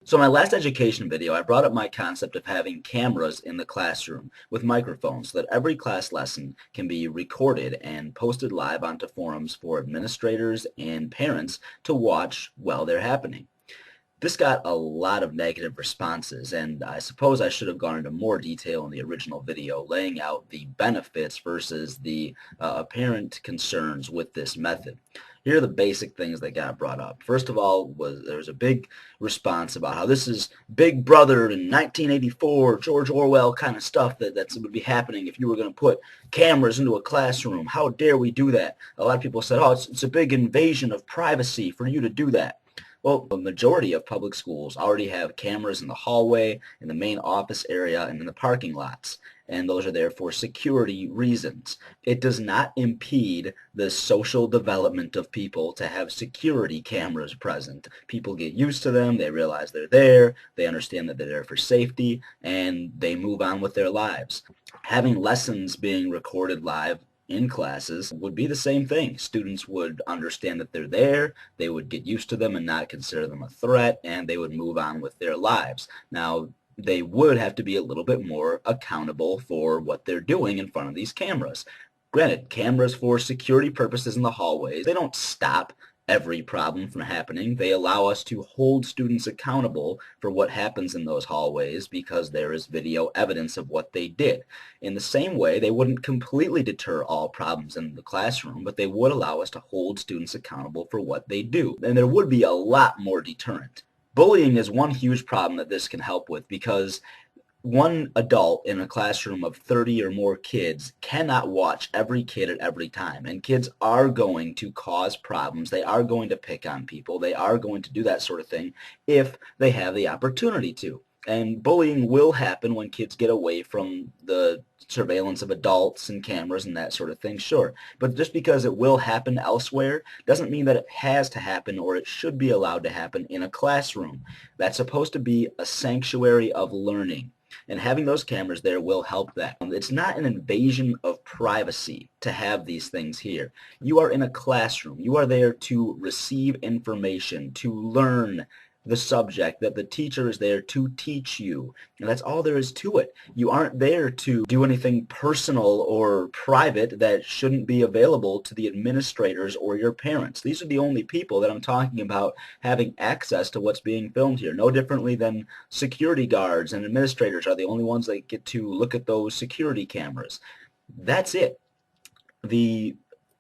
So in my last education video, I brought up my concept of having cameras in the classroom with microphones so that every class lesson can be recorded and posted live onto forums for administrators and parents to watch while they're happening. This got a lot of negative responses, and I suppose I should have gone into more detail in the original video, laying out the benefits versus the apparent concerns with this method. Here are the basic things that got brought up. First of all, there was a big response about how this is Big Brother in 1984, George Orwell kind of stuff that would be happening if you were going to put cameras into a classroom. How dare we do that? A lot of people said, oh, it's a big invasion of privacy for you to do that. Well, the majority of public schools already have cameras in the hallway, in the main office area, and in the parking lots, and those are there for security reasons. It does not impede the social development of people to have security cameras present. People get used to them, they realize they're there, they understand that they're there for safety, and they move on with their lives. Having lessons being recorded live in classes would be the same thing. Students would understand that they're there, they would get used to them and not consider them a threat, and they would move on with their lives. Now, they would have to be a little bit more accountable for what they're doing in front of these cameras. Granted, cameras for security purposes in the hallways, they don't stop every problem from happening. They allow us to hold students accountable for what happens in those hallways because there is video evidence of what they did. In the same way, they wouldn't completely deter all problems in the classroom, but they would allow us to hold students accountable for what they do. And there would be a lot more deterrent. Bullying is one huge problem that this can help with because one adult in a classroom of 30 or more kids cannot watch every kid at every time. And kids are going to cause problems. They are going to pick on people. They are going to do that sort of thing if they have the opportunity to. And bullying will happen when kids get away from the surveillance of adults and cameras and that sort of thing, sure. But just because it will happen elsewhere doesn't mean that it has to happen or it should be allowed to happen in a classroom. That's supposed to be a sanctuary of learning. And having those cameras there will help that. It's not an invasion of privacy to have these things here. You are in a classroom. You are there to receive information, to learn the subject, that the teacher is there to teach you. And that's all there is to it. You aren't there to do anything personal or private that shouldn't be available to the administrators or your parents. These are the only people that I'm talking about having access to what's being filmed here. No differently than security guards and administrators are the only ones that get to look at those security cameras. That's it. The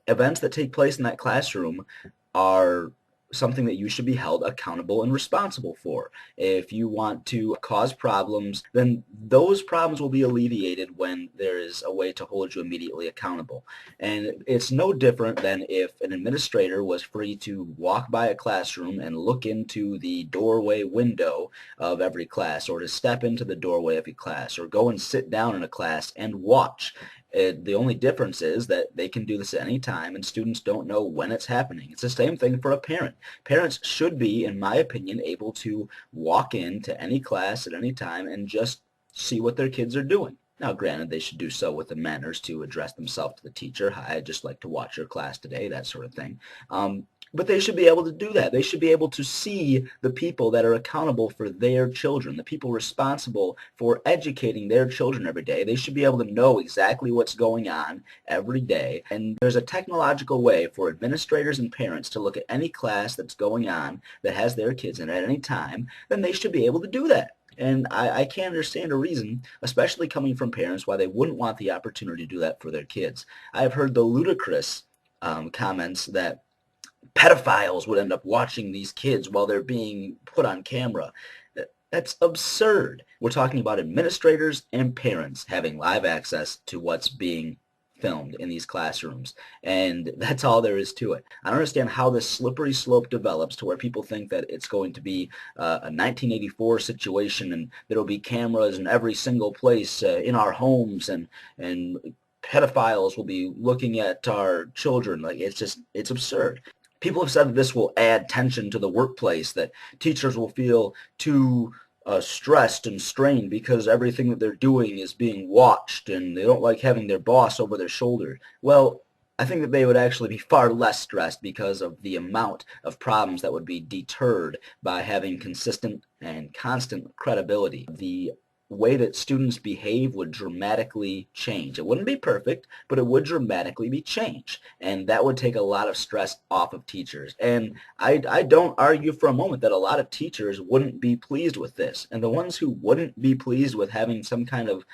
events that take place in that classroom are something that you should be held accountable and responsible for. If you want to cause problems, then those problems will be alleviated when there is a way to hold you immediately accountable. And it's no different than if an administrator was free to walk by a classroom and look into the doorway window of every class, or to step into the doorway of a class, or go and sit down in a class and watch. The only difference is that they can do this at any time and students don't know when it's happening. It's the same thing for a parent. Parents should be, in my opinion, able to walk into any class at any time and just see what their kids are doing. Now, granted, they should do so with the manners to address themselves to the teacher. Hi, I'd just like to watch your class today, that sort of thing. But they should be able to do that. They should be able to see the people that are accountable for their children, the people responsible for educating their children every day. They should be able to know exactly what's going on every day. And there's a technological way for administrators and parents to look at any class that's going on that has their kids in it at any time. Then they should be able to do that. And I can't understand a reason, especially coming from parents, why they wouldn't want the opportunity to do that for their kids. I've heard the ludicrous comments that pedophiles would end up watching these kids while they're being put on camera. That's absurd. We're talking about administrators and parents having live access to what's being filmed in these classrooms, and that's all there is to it. I don't understand how this slippery slope develops to where people think that it's going to be a 1984 situation and there'll be cameras in every single place in our homes, and pedophiles will be looking at our children. Like, it's absurd. People have said that this will add tension to the workplace, that teachers will feel too stressed and strained because everything that they're doing is being watched and they don't like having their boss over their shoulder. Well, I think that they would actually be far less stressed because of the amount of problems that would be deterred by having consistent and constant credibility. The way that students behave would dramatically change. It wouldn't be perfect, but it would dramatically be changed. And that would take a lot of stress off of teachers. And I don't argue for a moment that a lot of teachers wouldn't be pleased with this. And the ones who wouldn't be pleased with having some kind of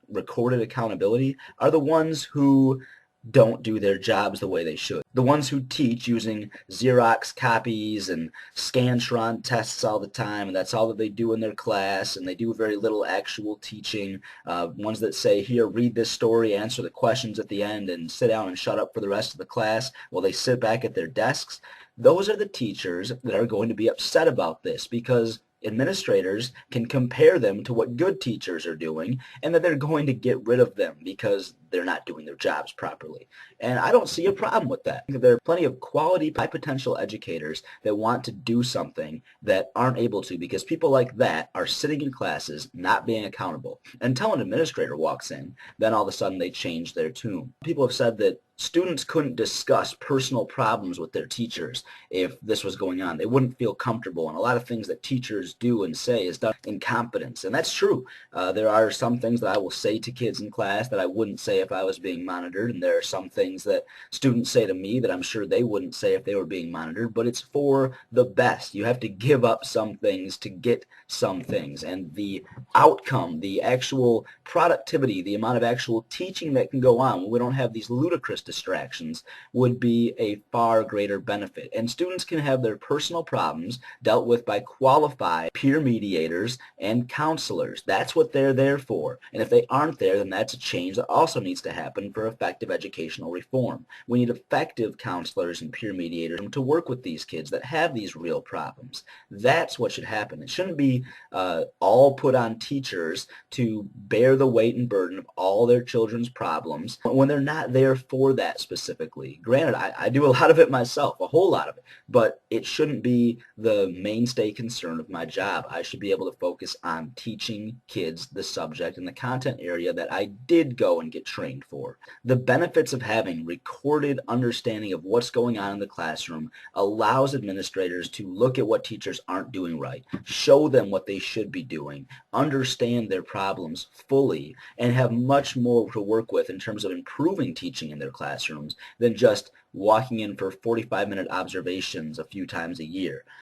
recorded accountability are the ones who don't do their jobs the way they should. The ones who teach using Xerox copies and Scantron tests all the time, and that's all that they do in their class, and they do very little actual teaching. Ones that say, here, read this story, answer the questions at the end, and sit down and shut up for the rest of the class while they sit back at their desks. Those are the teachers that are going to be upset about this because administrators can compare them to what good teachers are doing and that they're going to get rid of them because they're not doing their jobs properly. And I don't see a problem with that. There are plenty of quality, high potential educators that want to do something that aren't able to because people like that are sitting in classes not being accountable. Until an administrator walks in, then all of a sudden they change their tune. People have said that students couldn't discuss personal problems with their teachers if this was going on. They wouldn't feel comfortable, and a lot of things that teachers do and say is done in confidence, and that's true. There are some things that I will say to kids in class that I wouldn't say if I was being monitored, and there are some things that students say to me that I'm sure they wouldn't say if they were being monitored, but it's for the best. You have to give up some things to get some things, and the outcome, the actual productivity, the amount of actual teaching that can go on when we don't have these ludicrous distractions would be a far greater benefit. And students can have their personal problems dealt with by qualified peer mediators and counselors. That's what they're there for. And if they aren't there, then that's a change that also needs to happen for effective educational reform. We need effective counselors and peer mediators to work with these kids that have these real problems. That's what should happen. It shouldn't be all put on teachers to bear the weight and burden of all their children's problems when they're not there for that specifically. Granted, I do a lot of it myself, a whole lot of it, but it shouldn't be the mainstay concern of my job. I should be able to focus on teaching kids the subject and the content area that I did go and get trained for. The benefits of having recorded understanding of what's going on in the classroom allows administrators to look at what teachers aren't doing right, show them what they should be doing, understand their problems fully, and have much more to work with in terms of improving teaching in their classrooms than just walking in for 45-minute observations a few times a year.